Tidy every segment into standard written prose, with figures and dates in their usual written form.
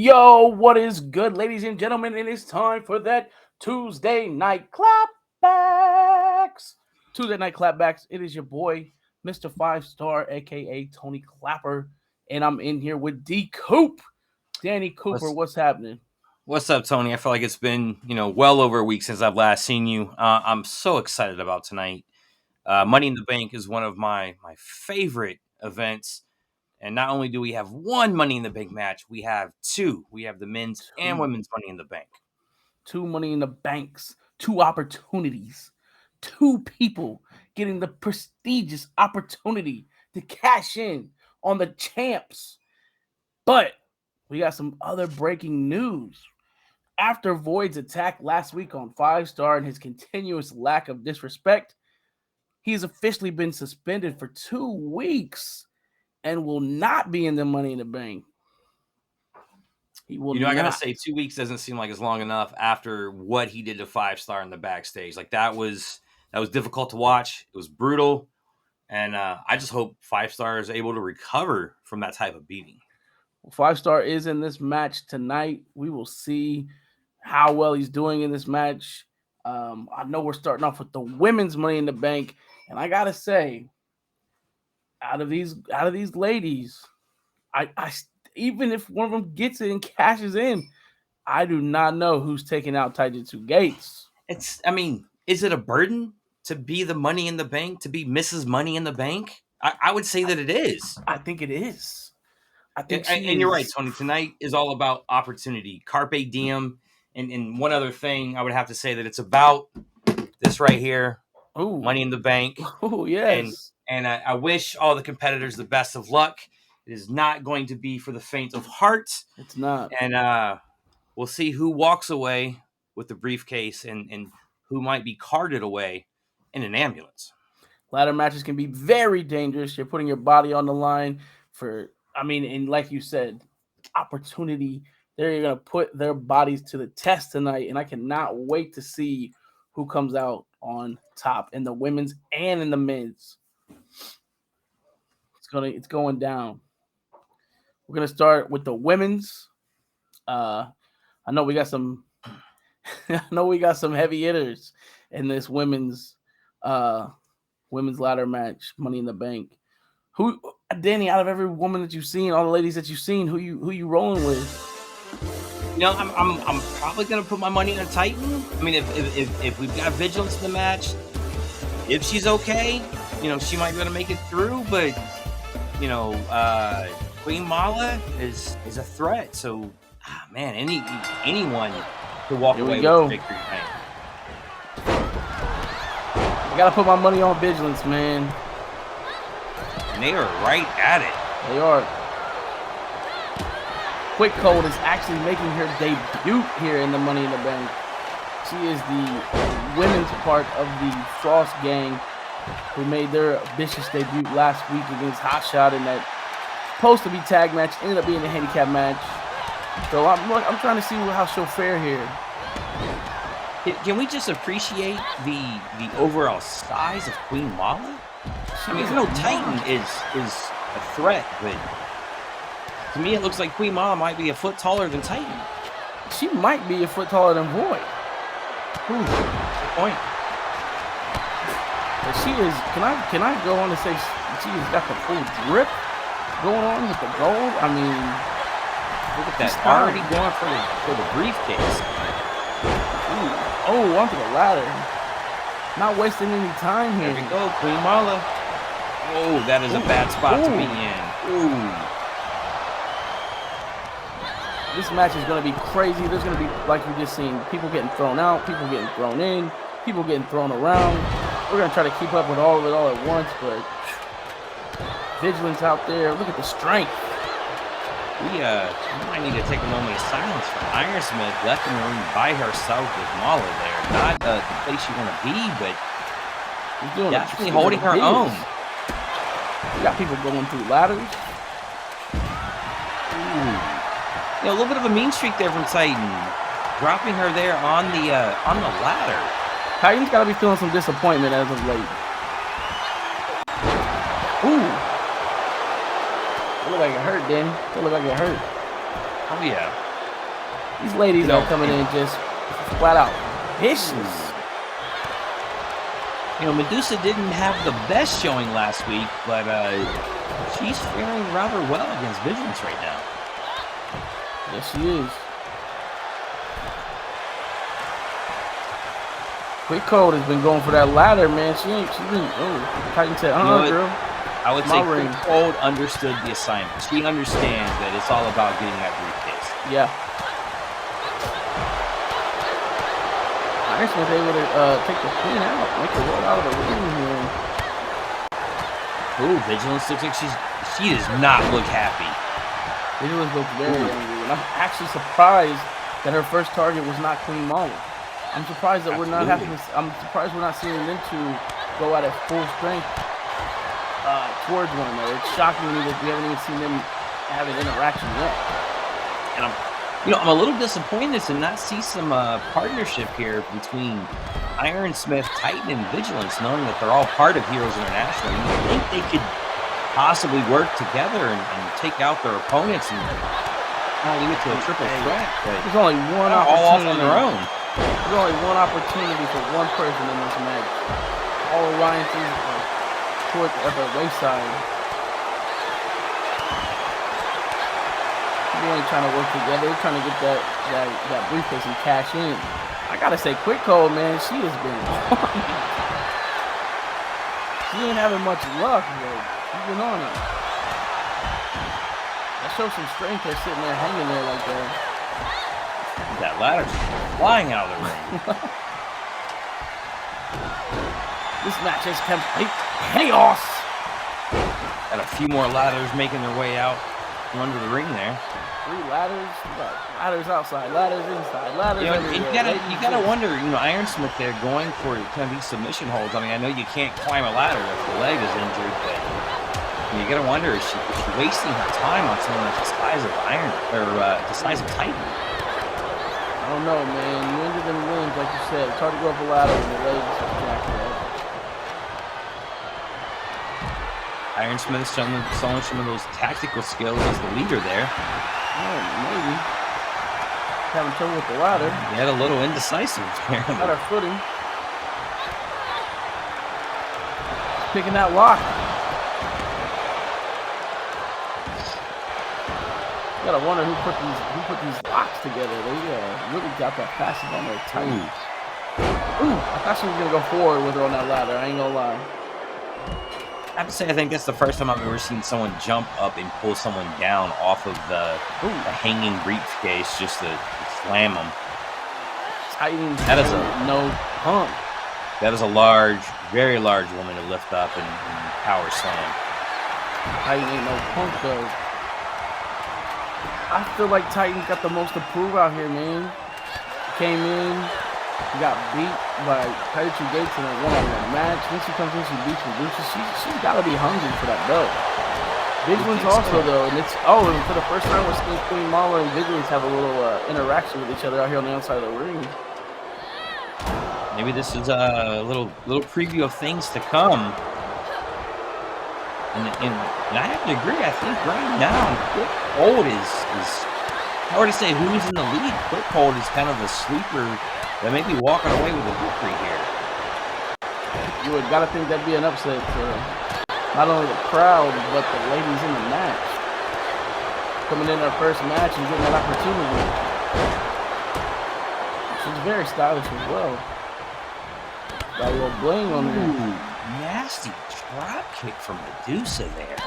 Yo, what is good, ladies and gentlemen? It is time for that Tuesday night clapbacks. Tuesday night clapbacks. It is your boy, Mr. Five Star, aka Tony Clapper, and I'm in here with D Coop. Danny Cooper, What's what's happening? what's up, Tony? I feel like it's been well over a week since I've last seen you. I'm so excited about tonight. Money in the Bank is one of my favorite events, and not only do we have one Money in the Bank match, we have two. We have the men's and Two, women's Money in the Bank. two money in the banks, two opportunities, two people getting the prestigious opportunity to cash in on the champs. But we got some other breaking news. After Void's attack last week on Five Star and his continuous lack of disrespect, he has officially been suspended for 2 weeks and will not be in the Money in the Bank. He will I gotta not. say, 2 weeks doesn't seem like it's long enough after what he did to Five Star in the backstage. Like that was difficult to watch. It was brutal, and I just hope Five Star is able to recover from that type of beating. Five Star is in this match tonight. We will see how well he's doing in this match. I know we're starting off with the women's Money in the Bank, and I gotta say, out of these ladies, I even if one of them gets it and cashes in, I do not know who's taking out Taijutsu Gates. Is it a burden to be the Money in the Bank, to be Mrs. Money in the Bank? I would say that it is. I think it is. I think And you're right, Tony. Tonight is all about opportunity, carpe diem, and one other thing I would have to say that it's about this right here, Ooh, Money in the Bank, oh and yes. I wish all the competitors the best of luck. It is not going to be for the faint of heart, It's not. and we'll see who walks away with the briefcase and who might be carted away in an ambulance. Ladder matches can be very dangerous. You're putting your body on the line for, and like you said, opportunity. They're going to put their bodies to the test tonight, and I cannot wait to see who comes out on top in the women's and in the men's. It's going down. We're gonna start with the women's. I know we got some. I know we got some heavy hitters in this women's ladder match, Money in the Bank. Who, Danny? Out of every woman that you've seen, all the ladies that you've seen, who you rolling with? I'm probably gonna put my money on Titan. I mean, if we've got Vigilance in the match, if she's okay, she might be able to make it through. But Queen Mala is a threat. So, man, anyone could walk away with the victory. I gotta put my money on Vigilance, man. And they are right at it. They are. Quick Cold is actually making her debut here in the Money in the Bank. She is the women's part of the Frost Gang, who made their vicious debut last week against Hotshot in that supposed to be tag match, ended up being a handicap match. So I'm trying to see how she'll fare here. Can we just appreciate the overall size of Queen Mala? Titan is a threat, but to me it looks like Queen Mala might be a foot taller than Titan. She might be a foot taller than Void. Ooh, good point. But she is. Can I go on and say she has got the full drip going on with the gold? I mean, look at that, already going for the briefcase. Ooh. Oh, onto the ladder. Not wasting any time here. There we go, Queen Mala. Oh, that is a bad spot to be in. Ooh. This match is going to be crazy. There's going to be, like we just seen, people getting thrown out, people getting thrown in, people getting thrown around. We're going to try to keep up with all of it all at once, but Vigilance out there. Look at the strength. We might need to take a moment of silence for Ironsmith left in the room by herself with Mala there. Not the place you want to be, but definitely holding her own. We got people going through ladders. Ooh. A little bit of a mean streak there from Titan, dropping her there on the ladder. Titan's got to be feeling some disappointment as of late. Ooh. It look like it hurt, Danny. It look like it hurt. Oh, yeah. These ladies are coming in just flat out vicious. Medusa didn't have the best showing last week, but she's faring rather well against Vigilance right now. Yes, she is. Quick Cold has been going for that ladder, man. She's been, Titan said, girl. I would say Quick Cold understood the assignment. She understands that it's all about getting that briefcase. Yeah. Iron Smith able to take the queen out, make her roll out of the ring here. Ooh, Vigilance looks like she does not look happy. Vigilance looks very angry, and I'm actually surprised that her first target was not Queen Molly. I'm surprised that we're not seeing them two go at it full strength towards one another. It's shocking to me that we haven't even seen them have an interaction yet. And I'm a little disappointed to not see some partnership here between Iron Smith, Titan, and Vigilance, knowing that they're all part of Heroes International. You think they could possibly work together and take out their opponents and leave it to a triple threat? There's only one all off opportunity. on their own. There's only one opportunity for one person in this match. All alliances are towards at the wayside. They ain't trying to work together. They're trying to get that briefcase and cash in. I gotta say, Quick Cold, man, she has been. She ain't having much luck, but she's been on it. That shows some strength. Her sitting there hanging there like that. That ladder's flying out of the ring. This match has complete chaos. Got a few more ladders making their way out from under the ring there. 3 ladders. Ladders outside, ladders inside, ladders everywhere. You gotta wonder, Iron Smith there going for kind of these submission holds. I mean, I know you can't climb a ladder if the leg is injured, but you gotta wonder, is she wasting her time on someone that's the size of Iron or the size of Titan? I don't know, man. You injure them limbs, like you said. It's hard to go up a ladder when the legs are jacked up. Iron Smith showing some of those tactical skills as the leader there. Oh, maybe. Having trouble with the ladder. He had a little indecisive there. Got her footing. Picking that lock. You gotta wonder who put these locks together. They really got that passive on their Titan. Ooh, I thought she was gonna go forward with her on that ladder. I ain't gonna lie. I have to say, I think that's the first time I've ever seen someone jump up and pull someone down off of the hanging briefcase just to slam them. Titan, that is no pump. That is a large, very large woman to lift up and power slam. Titan ain't no punk though. I feel like Titan got the most to prove out here, man. Came in, he got beat by Titan Gates in a one-on-one match. When she comes in, she beats Medusa. She's got to be hungry for that belt. Vigilance also, though, and and for the first time we're seeing Queen Mala and Vigilance have a little interaction with each other out here on the outside of the ring. Maybe this is a little preview of things to come. And I have to agree. I think right now, Quick Cold is hard to say who's in the lead. Quick Cold is kind of a sleeper that may be walking away with a victory here. You would gotta think that'd be an upset to not only the crowd but the ladies in the match. Coming in their first match and getting that opportunity. She's very stylish as well. Got a little bling on her. Ooh, nasty drop kick from Medusa there.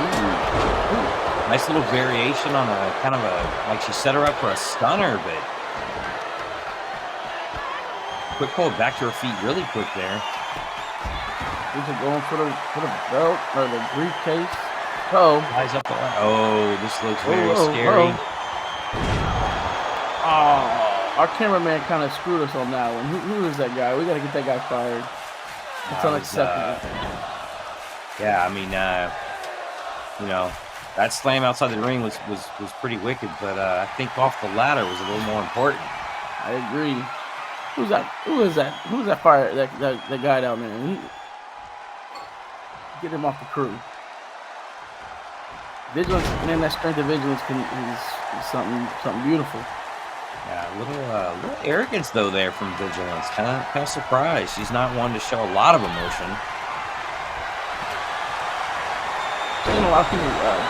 Ooh. Nice little variation on a kind of like she set her up for a stunner, but Quick Cold back to her feet really quick there. These are going for the belt or the briefcase. Eyes up the line. Oh, this looks very scary. Oh. Our cameraman kind of screwed us on that one. Who is that guy? We got to get that guy fired. It's unacceptable. Yeah, I mean, that slam outside the ring was pretty wicked, but I think off the ladder was a little more important. I agree. Who's that? Who is that? Who's that fire? That guy down there? Get him off the crew. Vigilance, man, that strength of Vigilance is It's something beautiful. Yeah, little arrogance though there from Vigilance. Kind of surprised. She's not one to show a lot of emotion. Seen a lot of people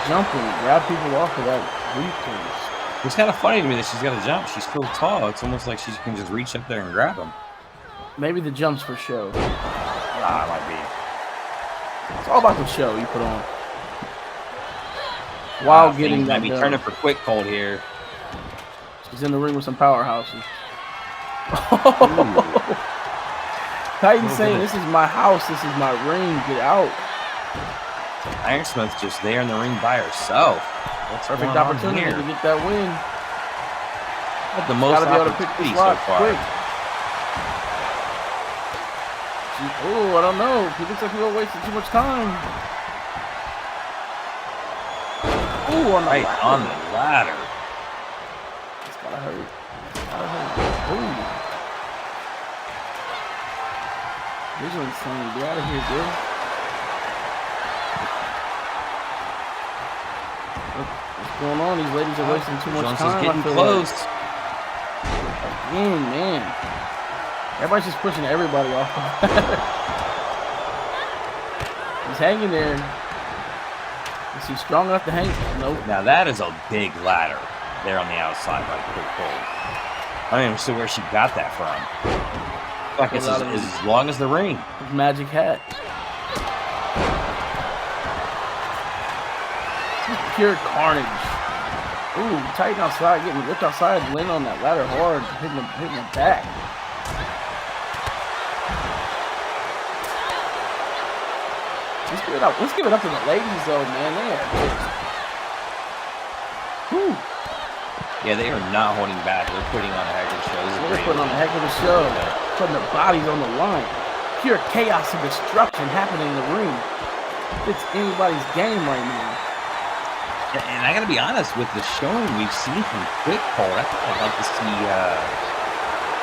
jump and grab people off of that briefcase. It's kind of funny to me that she's got to jump. She's so tall. It's almost like she can just reach up there and grab them. Maybe the jumps for show. Ah, might be. It's all about the show you put on. While getting that might be done. turning for quick cold here. She's in the ring with some powerhouses. Titan saying, "This is my house. This is my ring. Get out." Iron Smith's just there in the ring by herself. What's Perfect opportunity to get that win. The most gotta be able to pick the slot quick. Oh, I don't know. He looks like he's wasting too much time. Oh, on the ladder. It's gotta hurt. Oh. Vigilance saying, "Get out of here, girl." What's going on? These ladies are wasting too much time. Getting close. Again, man. Everybody's just pushing everybody off. He's hanging there. Is he strong enough to hang? Nope. Now that is a big ladder there on the outside by Quick Cold. I don't even see where she got that from. Like it's as long as the ring. His magic hat. Pure carnage. Ooh, Titan outside, getting whipped outside, laying on that ladder hard, hitting the back. Let's give it up to the ladies though, man. They are whew. Yeah, they are not holding back. They're putting on a heck of a show. They're putting on a heck of a show. Putting their bodies on the line. Pure chaos and destruction happening in the ring. It's anybody's game right now. And I gotta be honest, with the showing we've seen from Quick Cold, I think I'd like to see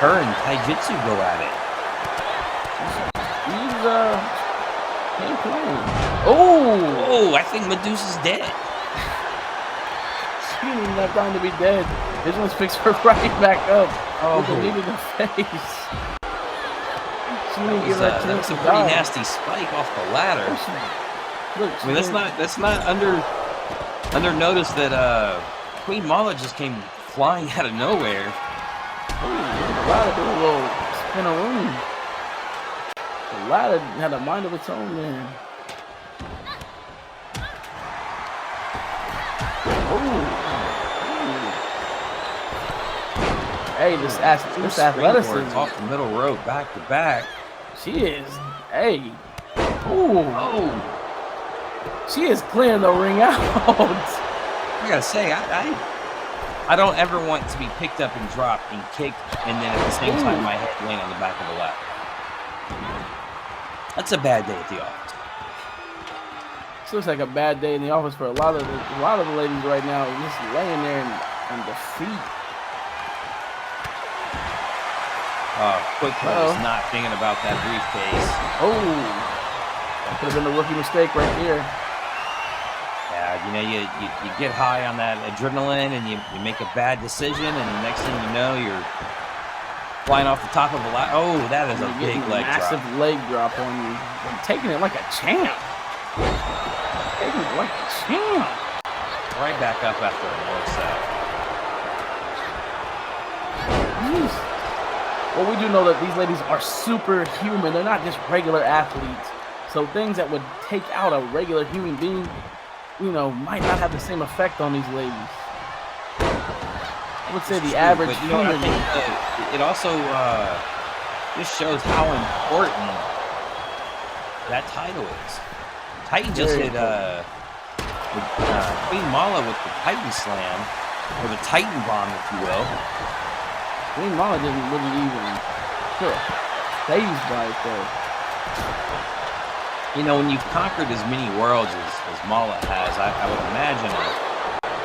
her and Taijutsu go at it. He's ain't playing. Oh, I think Medusa's dead. She didn't even have time to be dead. Vigilance picks her right back up with a knee to the face. She didn't give her a chance to die. That's a pretty nasty spike off the ladder. Look, I mean, that's not under notice that Queen Mala just came flying out of nowhere. Oh, the ladder did a little spin around. The ladder had a mind of its own, man. Hey, this athleticism off the middle rope, back to back. She is. Hey. She is clearing the ring out. I gotta say, I don't ever want to be picked up and dropped and kicked, and then at the same time my head laying on the back of the ladder. That's a bad day at the office. This looks like a bad day in the office for a lot of the ladies right now, just laying there in defeat. Quick Cold is not thinking about that briefcase. That could have been a rookie mistake right here. Yeah, you get high on that adrenaline and you make a bad decision, and the next thing you know, you're flying off the top of a ladder. Oh, that is a big leg drop. Massive leg drop on you. And taking it like a champ. Taking it like a champ. Right back up after a low set. Well, we do know that these ladies are superhuman. They're not just regular athletes. So things that would take out a regular human being, might not have the same effect on these ladies. I would say the average human. I think it also just shows how important that title is. Titan just hit Queen Mala with the Titan Slam, or the Titan Bomb, if you will. Queen Mala didn't really even phased by it though. When you've conquered as many worlds as Mala has, I would imagine a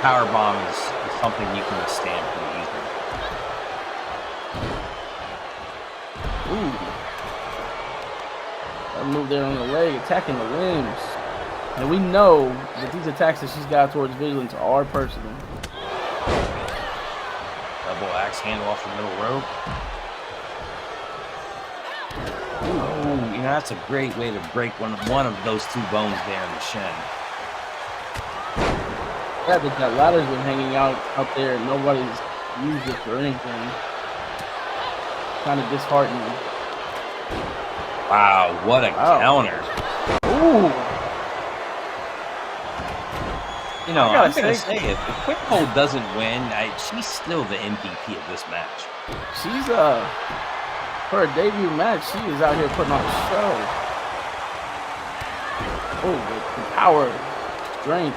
power bomb is something you can withstand pretty easily. That move there on the leg, attacking the limbs. And we know that these attacks that she's got towards Vigilance are personal. axe handle off the middle rope. Oh, that's a great way to break one of those two bones there in the shin. Yeah, but that ladder's been hanging out there. Nobody's used it for anything. Kind of disheartening. Wow, what a counter. Ooh. I'm going to say, if Quick Hold doesn't win, she's still the MVP of this match. She's, for a debut match, she is out here putting on a show. Oh, the power, strength.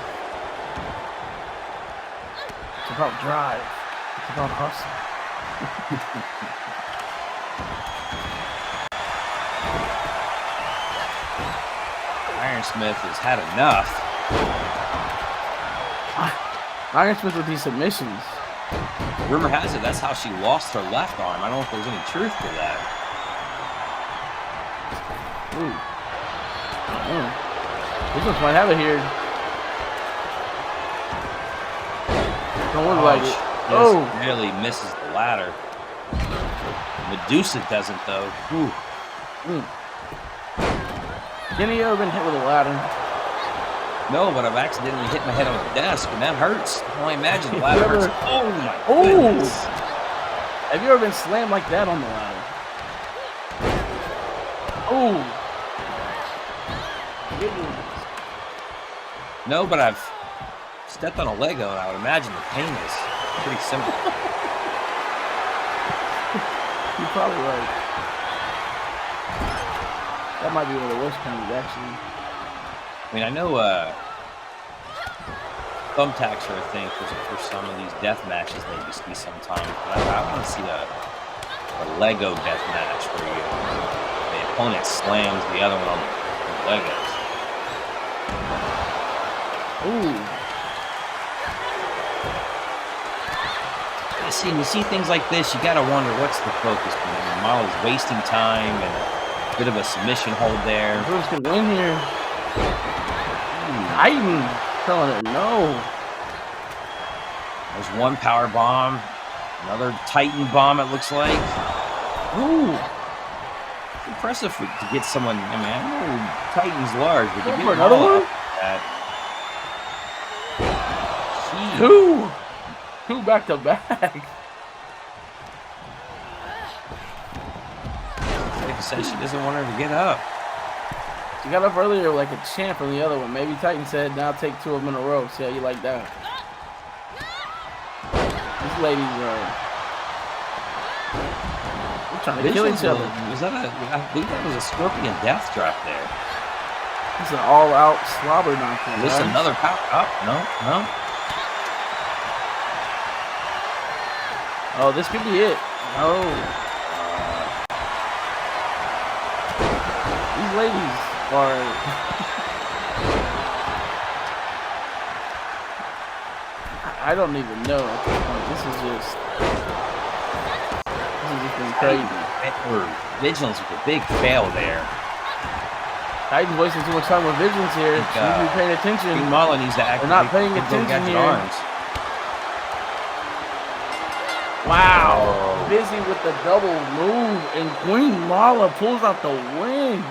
It's about drive. It's about hustle. Iron Smith has had enough. Iron Smith with these submissions. Rumor has it that's how she lost her left arm. I don't know if there's any truth to that. Ooh. This one might have it here. Don't look like it. Oh! Barely misses the ladder. Medusa doesn't, though. Ooh. Kenny ever been hit with a ladder? No, but I've accidentally hit my head on the desk, and that hurts. I can only imagine the ladder hurts. Oh, my goodness. Have you ever been slammed like that on the ladder? Oh. No, but I've stepped on a Lego, and I would imagine the pain is pretty similar. You're probably right. That might be one of the worst pains, actually. I mean, I know thumbtacks are a thing for some of these death matches that you see sometimes, but I want to see a Lego death match where the opponent slams the other one on the Legos. Ooh. When you see things like this, you got to wonder what's the focus. Molly's wasting time and a bit of a submission hold there. Who's going to win here? Titan telling her no. There's one power bomb, another Titan bomb. It looks like. Ooh, it's impressive to get someone. I mean, I know Titan's large, but you get another one. Two back to back. Like I said, she doesn't want her to get up. She got up earlier like a champ from the other one. Maybe Titan said, now take two of them in a row. See how you like that. These ladies are trying to kill each other. I believe that was a Scorpion death drop there. It's an all-out slobber knocker. This right? Another power up. No. Oh, this could be it. No. These ladies are... I don't even know at this point. This has just been crazy. Vigilance with a big fail there. Titan's wasting too much time with Vigilance here. She needs to be paying attention. Mala needs to activate. They're not paying attention here. Arms. Wow. Oh. Busy with the double move, and Queen Mala pulls out the win.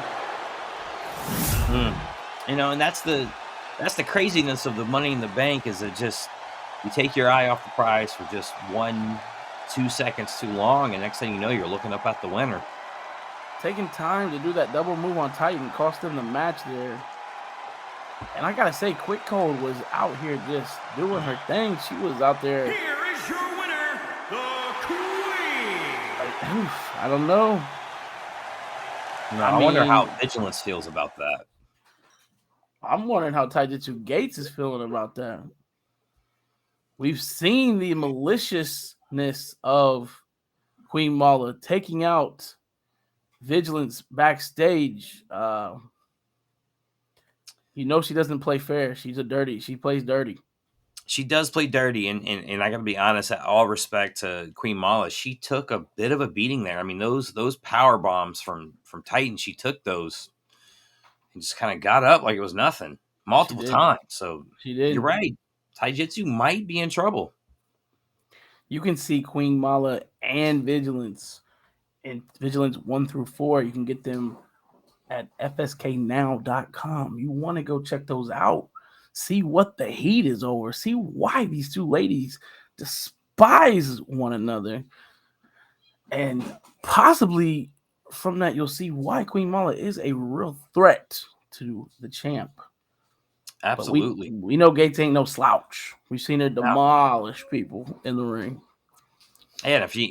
And that's the craziness of the Money in the Bank is that just you take your eye off the prize for just 1-2 seconds too long, and next thing you know, you're looking up at the winner. Taking time to do that double move on Titan cost them the match there. And I gotta say, Quick Cold was out here just doing her thing. She was out there. Here is your winner, the Queen. I don't know. No, I wonder how Vigilance feels about that. I'm wondering how Taijutsu Gates is feeling about that. We've seen the maliciousness of Queen Mala taking out Vigilance backstage. She doesn't play fair. She plays dirty. She does play dirty, and I gotta be honest, at all respect to Queen Mala, she took a bit of a beating there. I mean, those power bombs from Titan, she took those and just kind of got up like it was nothing multiple times. So she did. You're right. Taijutsu might be in trouble. You can see Queen Mala and Vigilance and Vigilance 1 through 4. You can get them at fsknow.com. You want to go check those out. See what the heat is over. See why these two ladies despise one another. And possibly from that, you'll see why Queen Mala is a real threat to the champ. Absolutely. But we know Gates ain't no slouch. We've seen her No. demolish people in the ring. And if you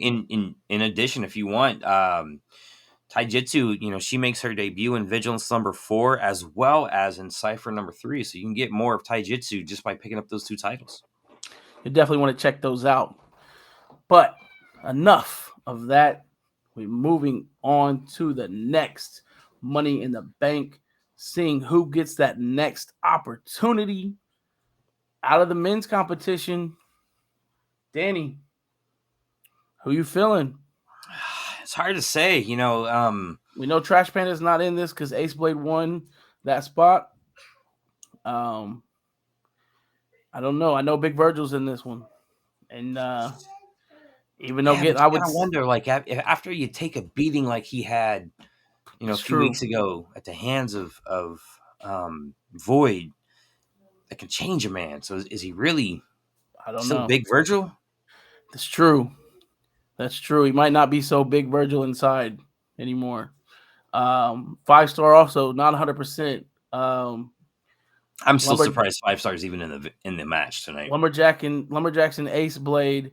in addition, if you want, Taijutsu, she makes her debut in Vigilance number 4 as well as in Cypher number 3. So you can get more of Taijutsu just by picking up those 2 titles. You definitely want to check those out. But enough of that. We're moving on to the next Money in the Bank, seeing who gets that next opportunity out of the men's competition. Danny, who you feeling? It's hard to say, We know Trash Panda's not in this because Ace Blade won that spot. I don't know. I know Big Virgil's in this one, and even though I would wonder, like, after you take a beating like he had, a few weeks ago at the hands of Void, that can change a man. So is he really? I don't still know. Big Virgil? That's true. That's true. He might not be so Big Virgil inside anymore. 5-star also not 100%. I'm still surprised 5 stars even in the match tonight. Lumberjacks and Ace Blade.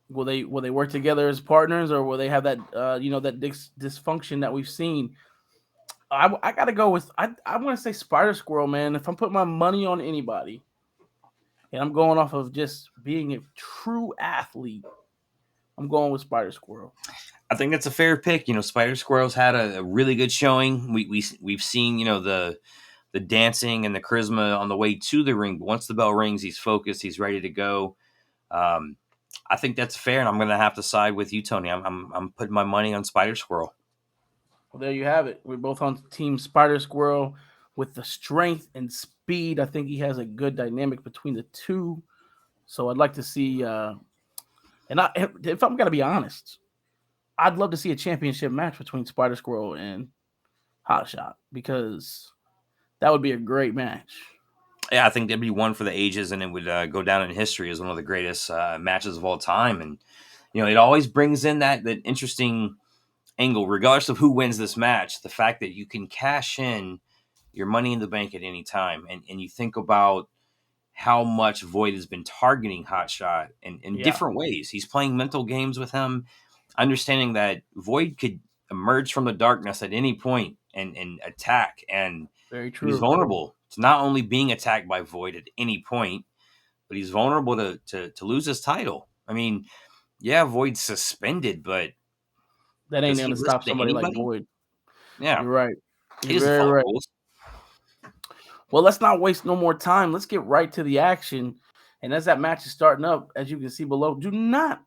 Will they work together as partners, or will they have that that dysfunction that we've seen? I gotta go with I want to say Spider Squirrel, man. If I'm putting my money on anybody, and I'm going off of just being a true athlete, I'm going with Spider Squirrel. I think that's a fair pick. Spider Squirrel's had a really good showing. We've seen the dancing and the charisma on the way to the ring. But once the bell rings, he's focused. He's ready to go. I think that's fair, and I'm going to have to side with you, Tony. I'm putting my money on Spider Squirrel. Well, there you have it. We're both on Team Spider Squirrel with the strength and speed. I think he has a good dynamic between the two. So I'd like to see, if I'm going to be honest, I'd love to see a championship match between Spider Squirrel and Hotshot, because that would be a great match. Yeah, I think that'd be one for the ages, and it would go down in history as one of the greatest matches of all time. And it always brings in that interesting angle, regardless of who wins this match. The fact that you can cash in your Money in the Bank at any time, and you think about how much Void has been targeting Hotshot in different ways. He's playing mental games with him, understanding that Void could emerge from the darkness at any point and attack. And very true. He's vulnerable to not only being attacked by Void at any point, but he's vulnerable to lose his title. I mean, yeah, Void's suspended, but that ain't going to stop somebody like Void. Yeah, you're right. You're very right. Rules. Well, let's not waste no more time. Let's get right to the action. And as that match is starting up, as you can see below, do not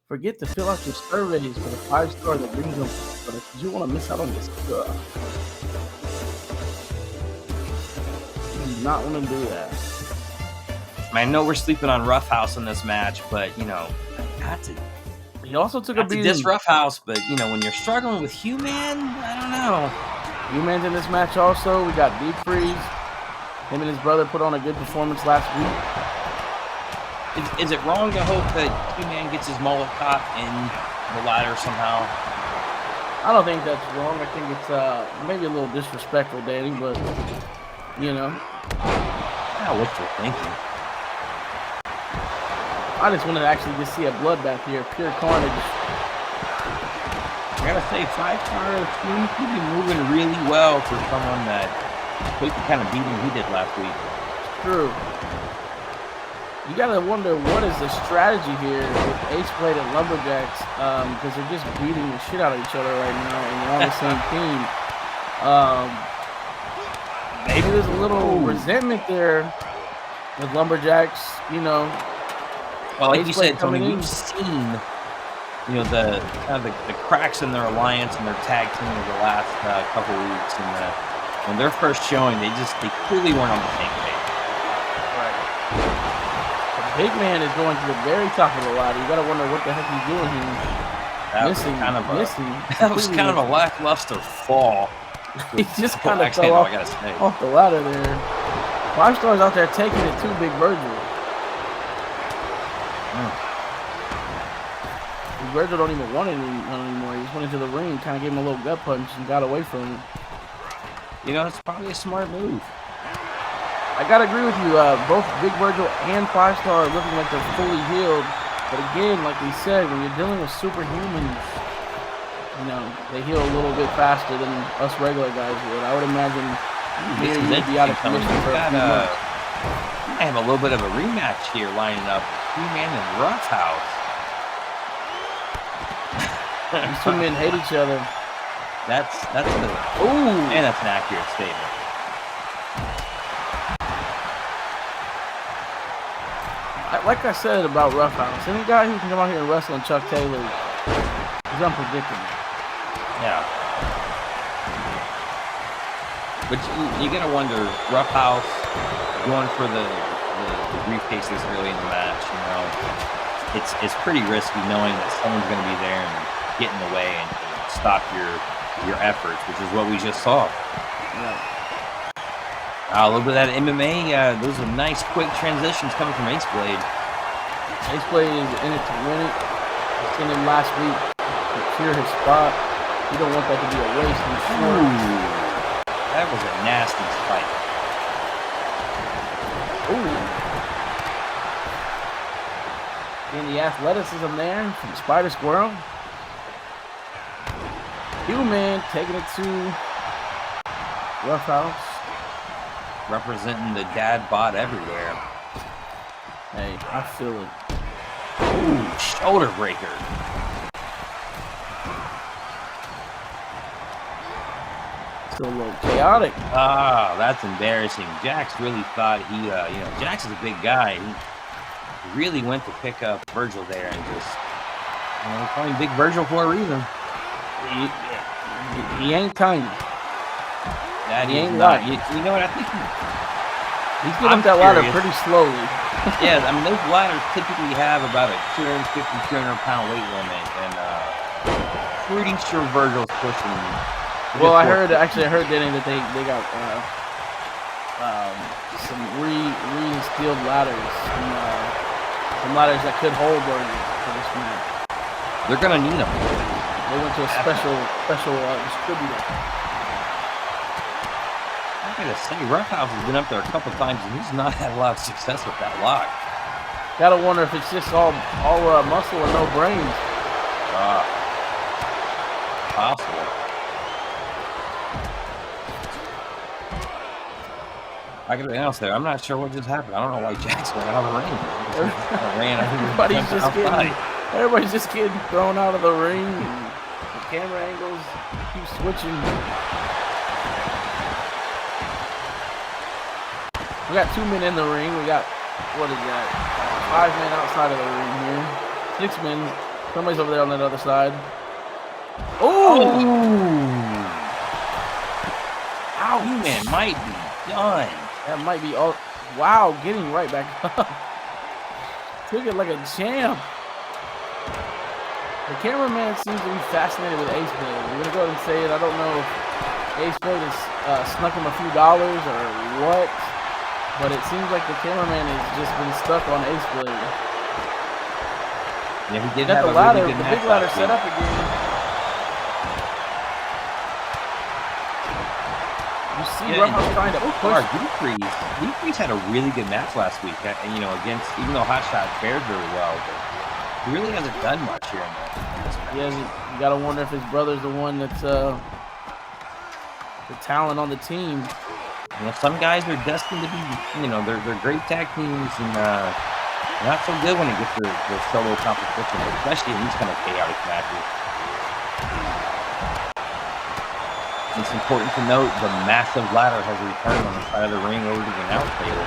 forget to fill out your surveys for the 5-star that brings them. But if you want to miss out on this stuff, you do not want to do that. I know we're sleeping on Roughhouse in this match, but I got to. He also took a beating. This Roughhouse, but when you're struggling with Human, I don't know. Human's in this match also. We got Deep Freeze. Him and his brother put on a good performance last week. Is it wrong to hope that Human gets his mullet caught in the ladder somehow? I don't think that's wrong. I think it's maybe a little disrespectful, Danny, but I know what you're thinking. I just wanted to actually just see a bloodbath here, pure carnage. I gotta say, 5-star seems to be moving really well for someone that took the kind of beating he did last week. True. You gotta wonder what is the strategy here with Ace Blade and Lumberjacks, because they're just beating the shit out of each other right now, and they're on the same team. Maybe there's a little resentment there with Lumberjacks, Well, like you said, Tony, we've seen, the kind of the cracks in their alliance and their tag team over the last couple of weeks. And their first showing, they clearly weren't on the same page. Right. Big man is going to the very top of the ladder. You gotta wonder what the heck he's doing here. That Missing. that was kind of a lackluster fall. He just kind of Actually, fell no, off, I gotta say. off the ladder there. 5 stars out there taking it too, Big Virgil. Big Virgil don't even want it anymore. He just went into the ring, kind of gave him a little gut punch and got away from it. You know, it's probably a smart move. I gotta agree with you. Both Big Virgil and 5 Star are looking like they're fully healed. But again, like we said, when you're dealing with superhumans, you know, they heal a little bit faster than us regular guys would. I would imagine This is you'd be out of interesting. commission for a few months. I have a little bit of a rematch here lining up. He-Man and Roughhouse. These 2 men hate each other. That's an accurate statement. Like I said about Roughhouse, any guy who can come out here and wrestle and Chuck Taylor is unpredictable. Yeah. But you gotta wonder, Roughhouse going for the briefcases early in the match, you know, it's pretty risky knowing that someone's gonna be there and get in the way and stop your efforts, which is what we just saw. Yeah. A little bit of that MMA, those are nice quick transitions coming from Ace Blade. Ace Blade is in it to win it. I seen him last week secure his spot. You don't want that to be a waste. That was a nasty spike. Ooh. And the athleticism there from Spider Squirrel. Human taking it to Roughhouse. Representing the dad bod everywhere. Hey, I feel it. Ooh, shoulder breaker. Still a little chaotic. Ah, that's embarrassing. Jax really thought he, you know, Jax is a big guy. He really went to pick up Virgil there and just, you know, calling Big Virgil for a reason. He ain't tiny. That He is ain't not. light. You know what? I think He's getting up that ladder pretty slowly. yeah, I mean, those ladders typically have about a 250, 200-pound weight limit, and pretty sure Virgil's pushing. Well, I heard Danny, that they got some re-instilled ladders, some ladders that could hold Virgil for this match. They're gonna need them. They went to a special distributor. I gotta say, Roughhouse has been up there a couple times, and he's not had a lot of success with that lock. Gotta wonder if it's just all muscle and no brains. Possible. I gotta be honest there. I'm not sure what just happened. I don't know why Jax went out of the ring. Everybody's just getting thrown out of the ring. And the camera angles keep switching. We got 2 men in the ring. We got, what is that? 5 men outside of the ring here. 6 men. Somebody's over there on that other side. Oh! Ouch! Man might be done. That might be all. Wow, getting right back up. Took it like a champ. The cameraman seems to be fascinated with Ace Blade. I'm gonna go ahead and say it. I don't know if Ace Blade has snuck him a few dollars or what, but it seems like the cameraman has just been stuck on Ace Blade. Yeah, he did Got have the a ladder, really good the match big ladder last set week. up again. You see Roughhouse trying to push. Dupree's had a really good match last week, you know, against, even though Hotshot fared very well, but he really hasn't done much here in this match. You gotta wonder if his brother's the one that's the talent on the team. You know, some guys are destined to be, you know, they're great tag teams, and not so good when it gets to the solo competition, especially in these kind of chaotic matches. It's important to note the massive ladder has returned on the side of the ring over to the announce table.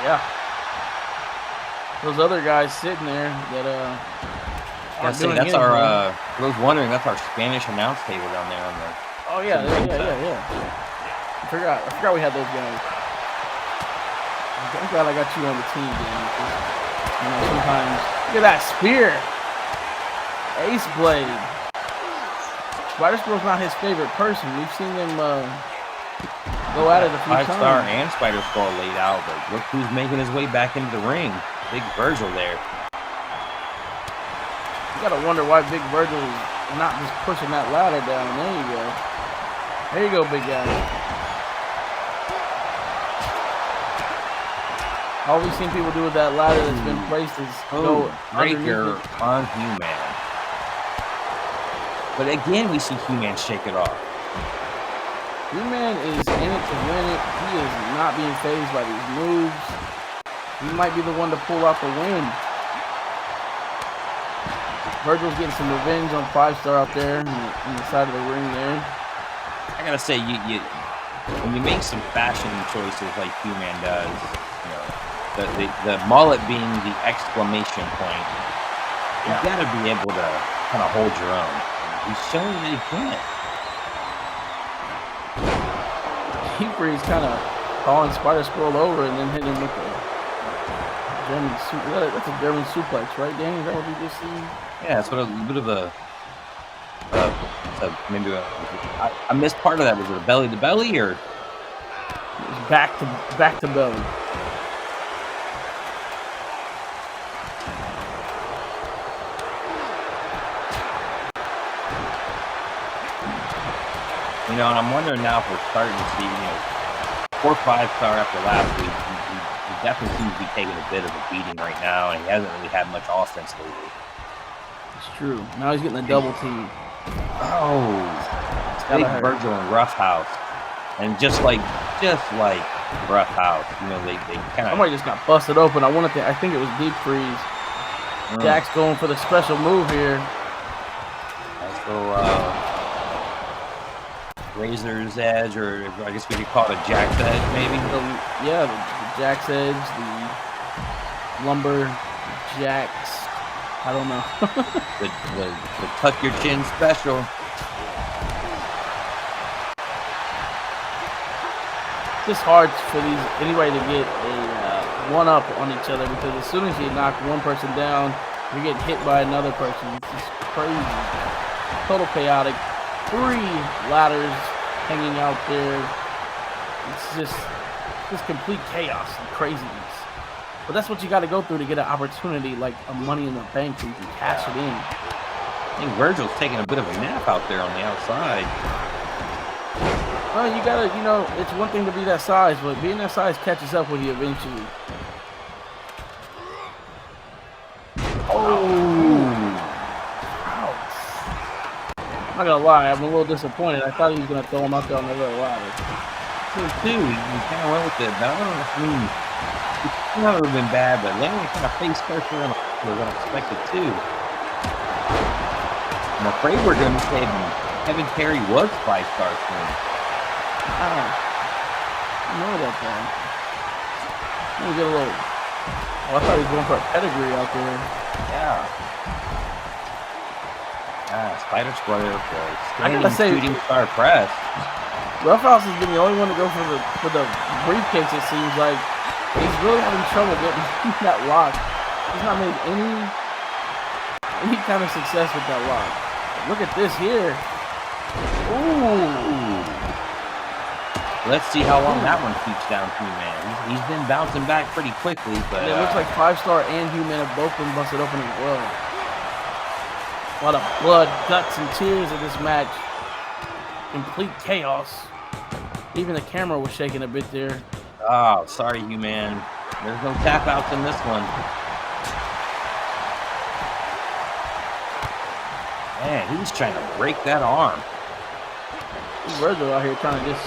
Yeah. Those other guys sitting there that that's our for those wondering, that's our Spanish announce table down there on the. Oh yeah. I forgot we had those guys. I'm glad I got you on the team, Dan. You know, sometimes look at that spear, ace blade. Spider Squirrel's not his favorite person. We've seen them go at it a few times. 5-star and Spider Squirrel laid out, but look who's making his way back into the ring. Big Virgil there. You gotta wonder why Big Virgil is not just pushing that ladder down. There you go. There you go, big guy. All we've seen people do with that ladder that's been placed is go breaker on He-Man. But again, we see He-Man shake it off. He-Man is in it to win it. He is not being fazed by these moves. He might be the one to pull out the win. Virgil's getting some revenge on 5-star out there on the side of the ring there. I gotta say, you when you make some fashion choices like He-Man does, you know, the mullet being the exclamation point, you gotta be able to kind of hold your own. He's showing that he can. He's kind of calling Spider Squirrel over and then hitting him with the German suplex. That's a German suplex, right, Danny? Is that what we just seen? Yeah, that's what a bit of a maybe I missed part of that. Was it a belly to belly or? It was back to belly. You know, and I'm wondering now if we're starting to see, you know, 4 5-star after last week. He definitely seems to be taking a bit of a beating right now, and he hasn't really had much offense lately. It's true. Now he's getting a double team. Oh, big Virgil and Rough House, and just like Rough House, you know, they kind of. Somebody just got busted open. I think it was Deep Freeze. Jack's going for the special move here. Let's go. Razor's Edge, or I guess we could call it a Jack's Edge, maybe. The Jack's Edge, the Lumber Jacks. I don't know. the tuck your chin special. It's just hard for anybody to get a one up on each other, because as soon as you knock one person down, you're getting hit by another person. It's just crazy. Total chaotic. 3 ladders hanging out there. It's just complete chaos and craziness. But that's what you got to go through to get an opportunity like a Money in the Bank where you can cash it in. I think Virgil's taking a bit of a nap out there on the outside. Well, you gotta, you know, it's one thing to be that size, but being that size catches up with you eventually. I'm not gonna lie, I'm a little disappointed. I thought he was gonna throw him out there on the little ladder. Too. He kind of went with it. I mean, it would have been bad, but landing kind of face first was unexpected too. I'm afraid we're gonna say Kevin Terry was 5-star for him. I don't know about that. Let me get a little. Oh, I thought he was going for a pedigree out there. Yeah. Spider Squirrel was standing shooting star press. Roughhouse has been the only one to go for the briefcase. It seems like he's really having trouble getting that lock. He's not made any kind of success with that lock. Look at this here. Ooh. Let's see how long that one keeps down to, man. He's been bouncing back pretty quickly, but it looks like 5-star and Human have both been busted open as well. A lot of blood, guts, and tears in this match. Complete chaos. Even the camera was shaking a bit there. Oh, sorry, Human. There's no tap outs in this one. Man, he's trying to break that arm. Virgil out here trying to just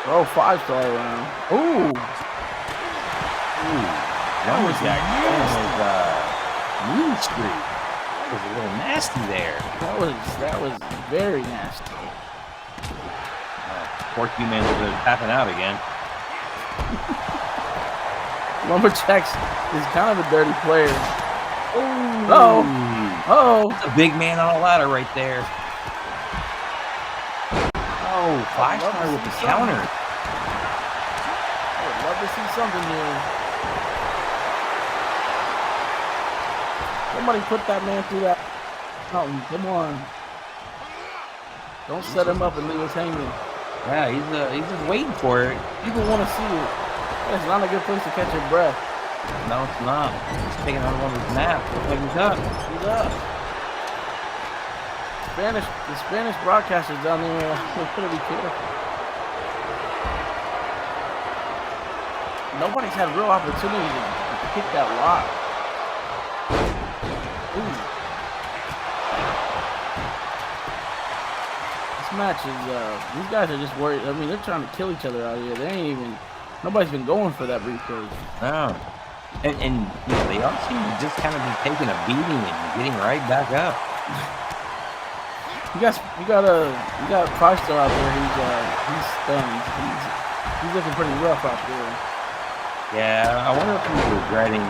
throw 5-star around. Ooh. Lumberjack mean streak. That was a little nasty there. That was very nasty. Poor Q-Man was tapping out again. Lumberjacks is kind of a dirty player. Oh, it's a big man on a ladder right there. Oh, 5-star with the counter. I would love to see something here. Somebody put that man through that mountain. Come on. Don't set him up and leave us hanging. Yeah, he's just waiting for it. People want to see it. It's not a good place to catch your breath. No, it's not. He's taking out one of his naps. Looks like he's up. He's up. The Spanish broadcasters down there are going to be careful. Nobody's had real opportunity to kick that lock. Ooh. This match is, these guys are just worried. I mean, they're trying to kill each other out here. They ain't even, nobody's been going for that briefcase. No. And you know, they all seem to just kind of be taking a beating and getting right back up. You got 5-star out there. He's stunned. He's looking pretty rough out there. Yeah, I wonder if he's regretting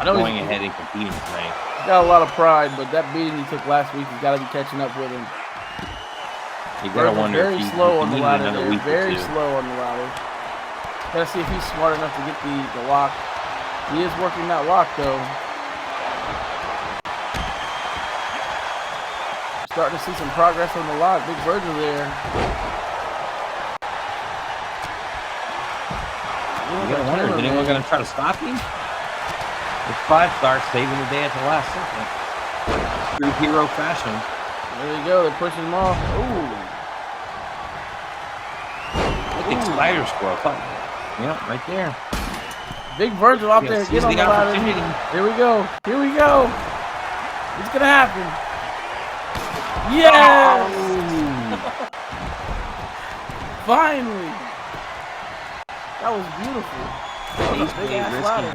going ahead and competing tonight. He's got a lot of pride, but that beating he took last week, he's got to be catching up with him. You gotta wonder very if slow on the ladder. Very slow on the ladder. Gotta see if he's smart enough to get the lock. He is working that lock though. Starting to see some progress on the lock. Big Virgil there. You gotta wonder, is anyone gonna try to stop him? With 5-star saving the day at the last second. True hero fashion. There you go, they're pushing him off. Ooh. Look at Spider Squirrel. Yep, right there. Big Virgil out there, get on the ladder. Here we go. Here we go. It's gonna happen. Yes! Finally. That was beautiful. That was a big ass ladder.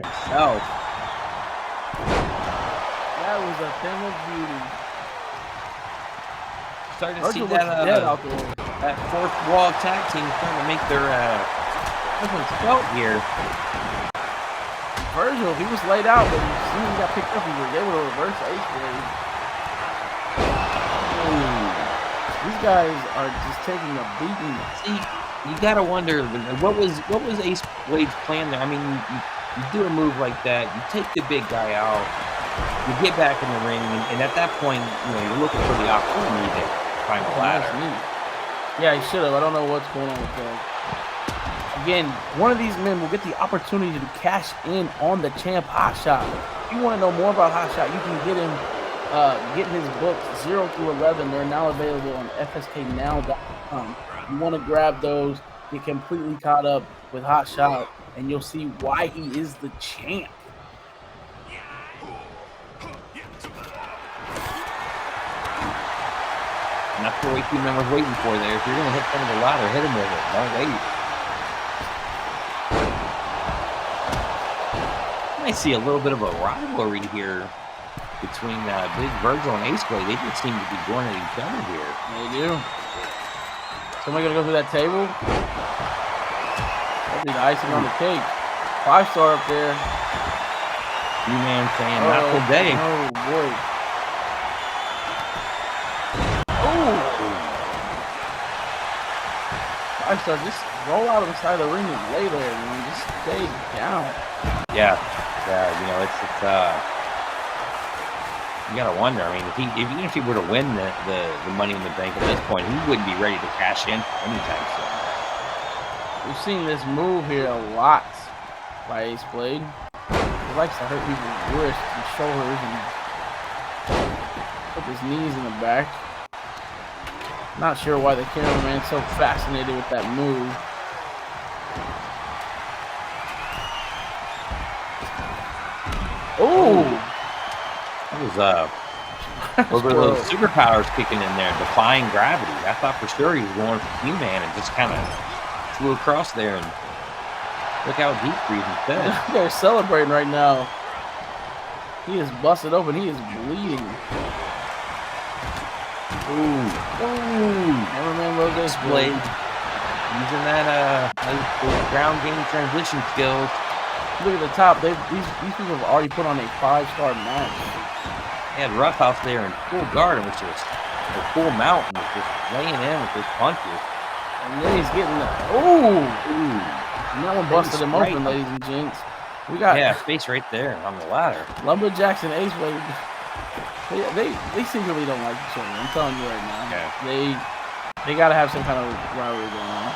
That was a thing of beauty. Starting to see that fourth wall tag team trying to make their felt here. Virgil, he was laid out, but as soon as he got picked up, he was able to reverse the ace blade. These guys are just taking a beating. See, you gotta wonder what was Ace Blade's plan there. I mean, you do a move like that, you take the big guy out, you get back in the ring, and at that point, you know, you're looking for the opportunity to find a ladder. Yeah, he should have. I don't know what's going on with that. Again, one of these men will get the opportunity to cash in on the champ Hot Shot. If you want to know more about Hot Shot, you can get him. Get his books 0 through 11. They're now available on fsknow.com. You want to grab those, get completely caught up with Hot Shot, and you'll see why he is the champ. And that's what Wayman was waiting for there. If you're going to hit some of the ladder, hit him with it. Don't wait. I see a little bit of a rivalry here between Big Virgil and Ace Blade. They just seem to be going at each other here. They do. Somebody gonna go through that table? That'll be the icing on the cake. 5-star up there. Man saying not today. Oh boy. Oh. 5-star, just roll out of the side of the ring and lay there, man. Just stay down. Yeah, you know, it's you gotta wonder. I mean, even if he were to win the Money in the Bank at this point, he wouldn't be ready to cash in anytime soon. We've seen this move here a lot by Ace Blade. He likes to hurt people's wrists and shoulders and put his knees in the back. Not sure why the cameraman's so fascinated with that move. Oh! That was those superpowers kicking in there, defying gravity. I thought for sure he was going for Q-Man and just kind of flew across there and look how deep breathe instead. They're celebrating right now. He is busted open. He is bleeding. Ooh. Cameraman logo Blade. Using that those ground game transition skills. Look at the top. These people have already put on a 5-star match. They had Roughhouse there in full guard, and was just a full mount, and was just laying in with his punches. And then he's getting the and that one busted him open, ladies and gents. We got space right there on the ladder. Lumberjacks and Ace Blade. They secretly don't like each other. I'm telling you right now. Yeah. They gotta have some kind of rivalry going on.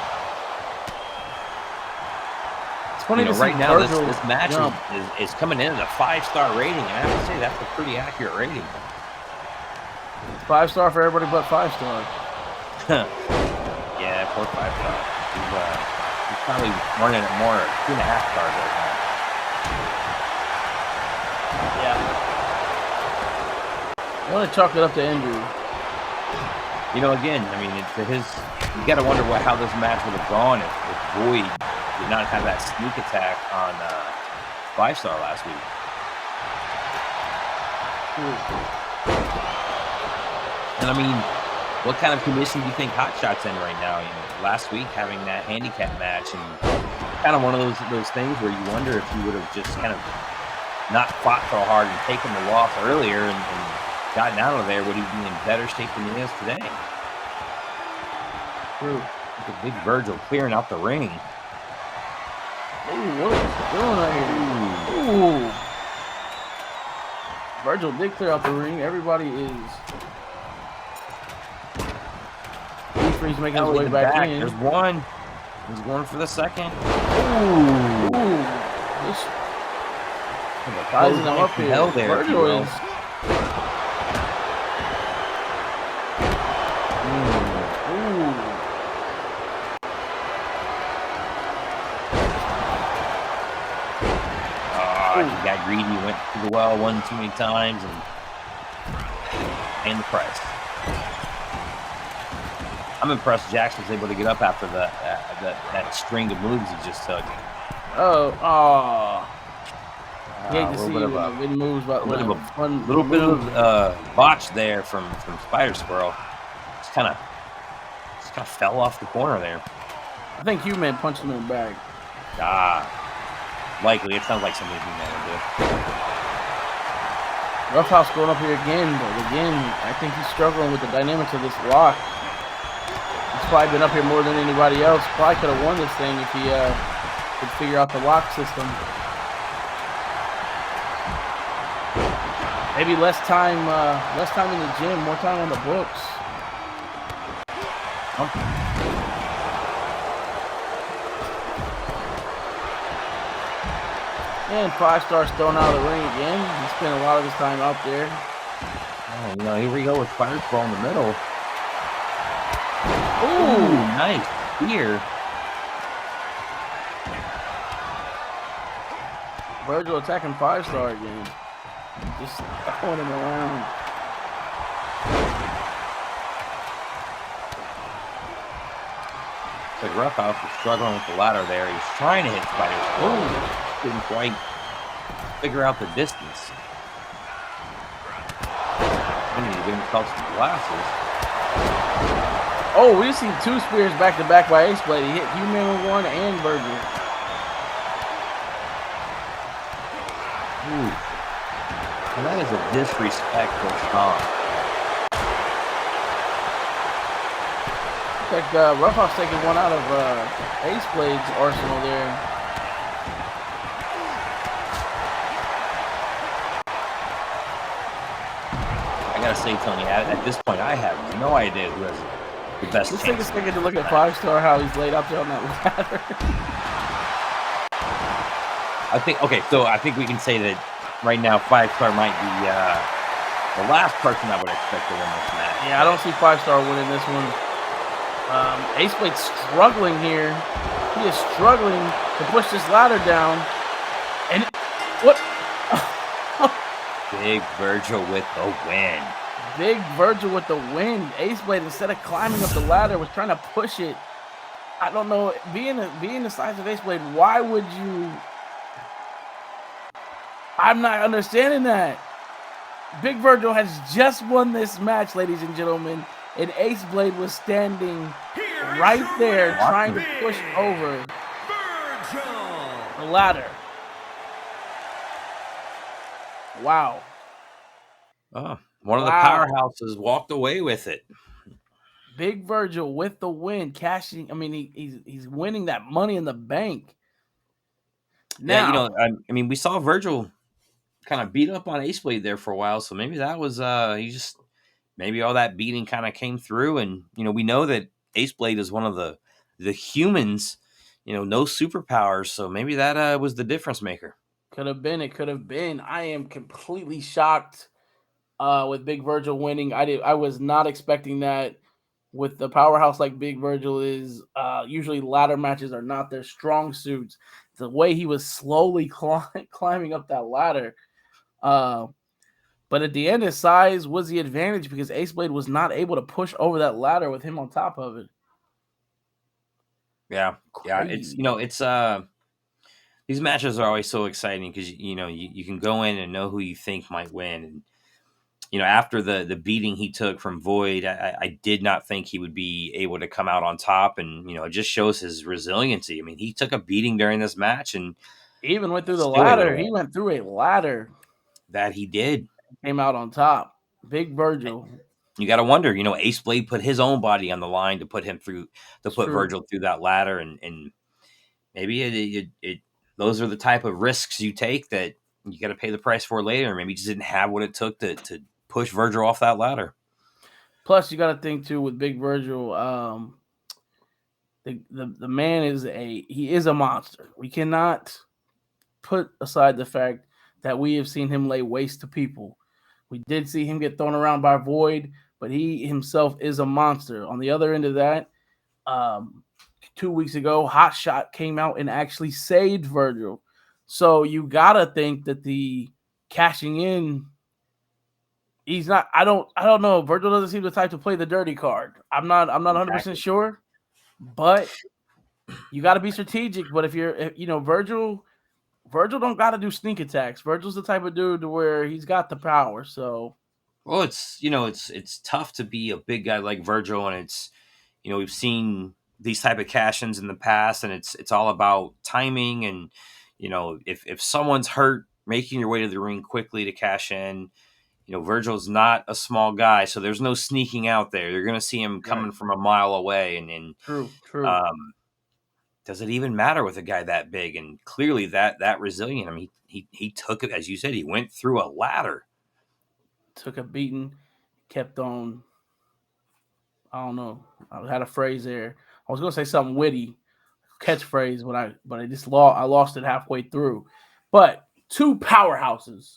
It's funny to see right now Virgil this match jump. is coming in at a 5-star rating. I have to say that's a pretty accurate rating. 5-star for everybody but 5-star. Yeah, poor 5-star. He's probably running at more 2.5 stars right now. Yeah. I want to chalk it up to Andrew. Again, I mean, you got to wonder how this match would have gone if Boyd did not have that sneak attack on 5-star last week. And I mean, what kind of condition do you think Hotshot's in right now? Last week having that handicap match, and kind of one of those things where you wonder if he would have just kind of not fought so hard and taken the loss earlier and gotten out of there, would he be in better shape than he is today? True. Look at Big Virgil clearing out the ring. Ooh, what is he doing right here? Ooh. Virgil did clear out the ring. Everybody is. He's making his way back in. There's one. He's going for the second. Ooh. Sizing him up here. Virgil is. He got greedy, went to the well one too many times, and the price. I'm impressed Jackson was able to get up after that string of moves he just took. Hate to see it moves, but a little bit of botch there from Spider Squirrel. Just kind of fell off the corner there. I think Hugh-Man punched him in the back. Likely. It sounds like something Hugh-Man would do. Roughhouse going up here again, but again, I think he's struggling with the dynamics of this lock. He's probably been up here more than anybody else. Probably could have won this thing if he could figure out the lock system. Maybe less time in the gym, more time on the books. And 5-star's thrown out of the ring again. He spent a lot of his time out there. Here we go with Fireball in the middle. Ooh, nice spear. Virgil attacking 5-star again. Just throwing him around. It's like Roughhouse was struggling with the ladder there. He's trying to hit Spider. Couldn't quite figure out the distance. I need to get himself some glasses. Oh, we see 2 spears back to back by Ace Blade. He hit Hugh-Man with one and Virgil. Ooh. And that is a disrespectful stomp. Looks like Roughhouse taking one out of Ace Blade's arsenal there. I gotta say, Tony, at this point, I have no idea who has the best Let's chance. take a second to look at 5-star, how he's laid out there on that ladder. I think we can say that right now 5-star might be the last person I would expect to win this match. Yeah, I don't see 5-star winning this one. Ace Blade's struggling here. He is struggling to push this ladder down. And what? Big Virgil with the win. Big Virgil with the win. Ace Blade, instead of climbing up the ladder, was trying to push it. I don't know. Being the size of Ace Blade, why would you? I'm not understanding that. Big Virgil has just won this match, ladies and gentlemen, and Ace Blade was standing right there trying to push over the ladder. Wow. Oh, one of the powerhouses walked away with it. Big Virgil with the win, cashing. I mean, he's winning that Money in the Bank. Yeah, Now, I mean, we saw Virgil kind of beat up on Ace Blade there for a while, so maybe that was he just maybe all that beating kind of came through, and we know that Ace Blade is one of the humans, no superpowers, so maybe that was the difference maker. could have been. It could have been. I am completely shocked with Big Virgil winning. I was not expecting that. With the powerhouse like Big Virgil is, usually ladder matches are not their strong suits. The way he was slowly climbing up that ladder, uh, but at the end, his size was the advantage because Ace Blade was not able to push over that ladder with him on top of it. Yeah, yeah, Crazy. it's these matches are always so exciting because you can go in and know who you think might win, and after the beating he took from Void, I did not think he would be able to come out on top, and it just shows his resiliency. I mean, he took a beating during this match, and He even went through the still able to ladder. He win. went through a ladder, That he did. came out on top. Big Virgil. You got to wonder, Ace Blade put his own body on the line to put him through, to It's put true. Virgil through that ladder, and maybe it those are the type of risks you take that you got to pay the price for later. Maybe he just didn't have what it took to push Virgil off that ladder. Plus, you got to think too with Big Virgil. The man he is a monster. We cannot put aside the fact that we have seen him lay waste to people. We did see him get thrown around by Void, but he himself is a monster. On the other end of that, um, 2 weeks ago, Hot Shot came out and actually saved Virgil. So you gotta think that the cashing in, he's not. I don't know. Virgil doesn't seem the type to play the dirty card. I'm not 100% Exactly. sure, but you got to be strategic. But if Virgil don't got to do sneak attacks. Virgil's the type of dude to where he's got the power. So Well, it's tough to be a big guy like Virgil, and it's we've seen these type of cash-ins in the past, and it's all about timing, and if someone's hurt, making your way to the ring quickly to cash in. Virgil's not a small guy, so there's no sneaking out there. You're going to see him right, coming from a mile away, and true. um, does it even matter with a guy that big and clearly that resilient? I mean, he took it, as you said, he went through a ladder. Took a beating, kept on. I don't know. I had a phrase there. I was gonna say something witty, catchphrase, but I just lost. I lost it halfway through. But two powerhouses,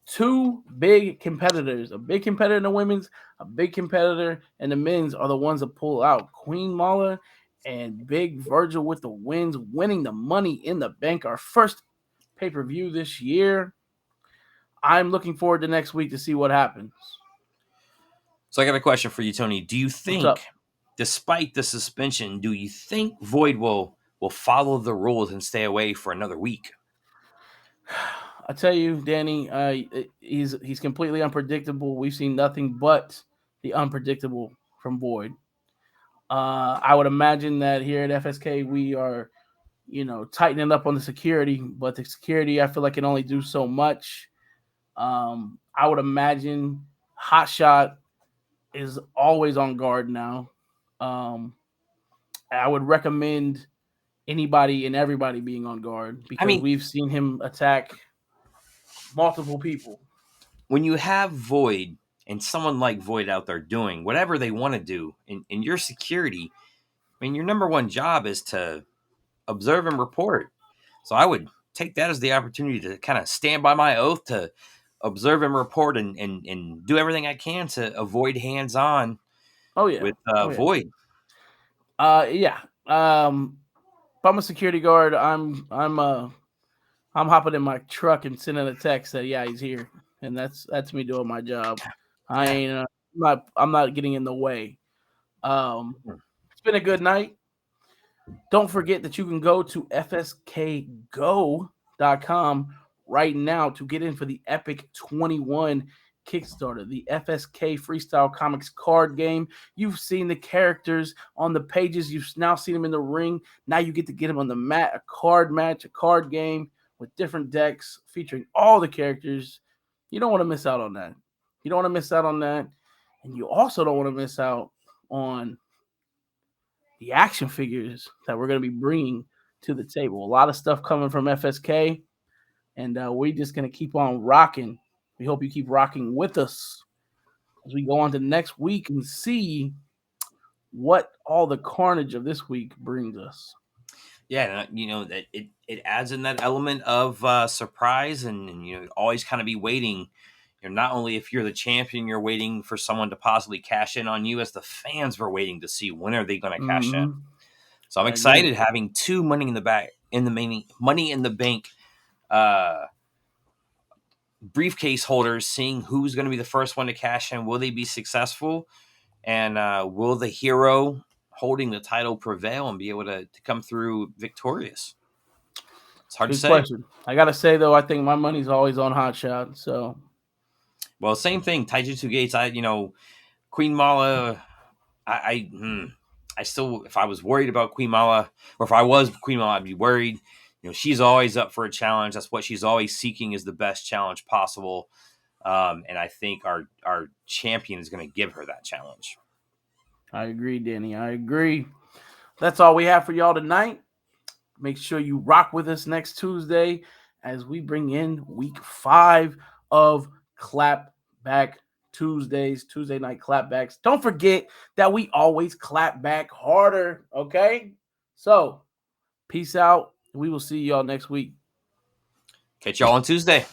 two big competitors, a big competitor in the women's, a big competitor in the men's are the ones that pull out. Queen Mala and Big Virgil with the wins, winning the Money in the Bank, our first pay per view this year. I'm looking forward to next week to see what happens. So I got a question for you, Tony. Do you What's think, up? despite the suspension, do you think Void will follow the rules and stay away for another week? I tell you, Danny, he's completely unpredictable. We've seen nothing but the unpredictable from Boyd. I would imagine that here at FSK we are, tightening up on the security, but the security I feel like can only do so much. I would imagine Hotshot is always on guard now. Um, I would recommend anybody and everybody being on guard I because mean, we've seen him attack multiple people. when you have Void and someone like Void out there doing whatever they want to do in your security, I mean, your number one job is to observe and report. So I would take that as the opportunity to kind of stand by my oath to observe and report, and do everything I can to avoid hands on Oh yeah, with oh yeah, Void. yeah. If I'm a security guard, I'm hopping in my truck and sending a text that yeah he's here, and that's me doing my job. I Yeah. ain't I'm not getting in the way. It's been a good night. Don't forget that you can go to fskgo.com right now to get in for the Epic 21 Kickstarter, the FSK Freestyle Comics card game. You've seen the characters on the pages, you've now seen them in the ring. Now you get to get them on the mat, a card match, a card game with different decks featuring all the characters. You don't want to miss out on that. You don't want to miss out on that. And you also don't want to miss out on the action figures that we're going to be bringing to the table. A lot of stuff coming from FSK, and we're just going to keep on rocking. We hope you keep rocking with us as we go on to next week and see what all the carnage of this week brings us. Yeah, that it adds in that element of surprise, and always kind of be waiting. Not only if you're the champion, you're waiting for someone to possibly cash in on you, as the fans were waiting to see when are they going to cash in. So I'm excited having two Money in the Bank briefcase holders, seeing who's going to be the first one to cash in. Will they be successful? And will the hero holding the title prevail and be able to come through victorious? It's hard to say. Question. I got to say, though, I think my money's always on Hot Shot. So, well, same thing. Taijutsu Gates, Queen Mala, I still, if I was worried about Queen Mala, or if I was Queen Mala, I'd be worried. She's always up for a challenge. That's what she's always seeking, is the best challenge possible. And I think our champion is going to give her that challenge. I agree, Danny. I agree. That's all we have for y'all tonight. Make sure you rock with us next Tuesday as we bring in week 5 of Clapback Tuesdays, Tuesday night clapbacks. Don't forget that we always clap back harder, okay? So, peace out. We will see y'all next week. Catch y'all on Tuesday.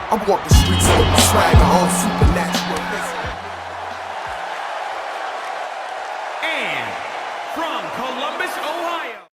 I walk the streets with the swagger on supernatural. And from Columbus, Ohio.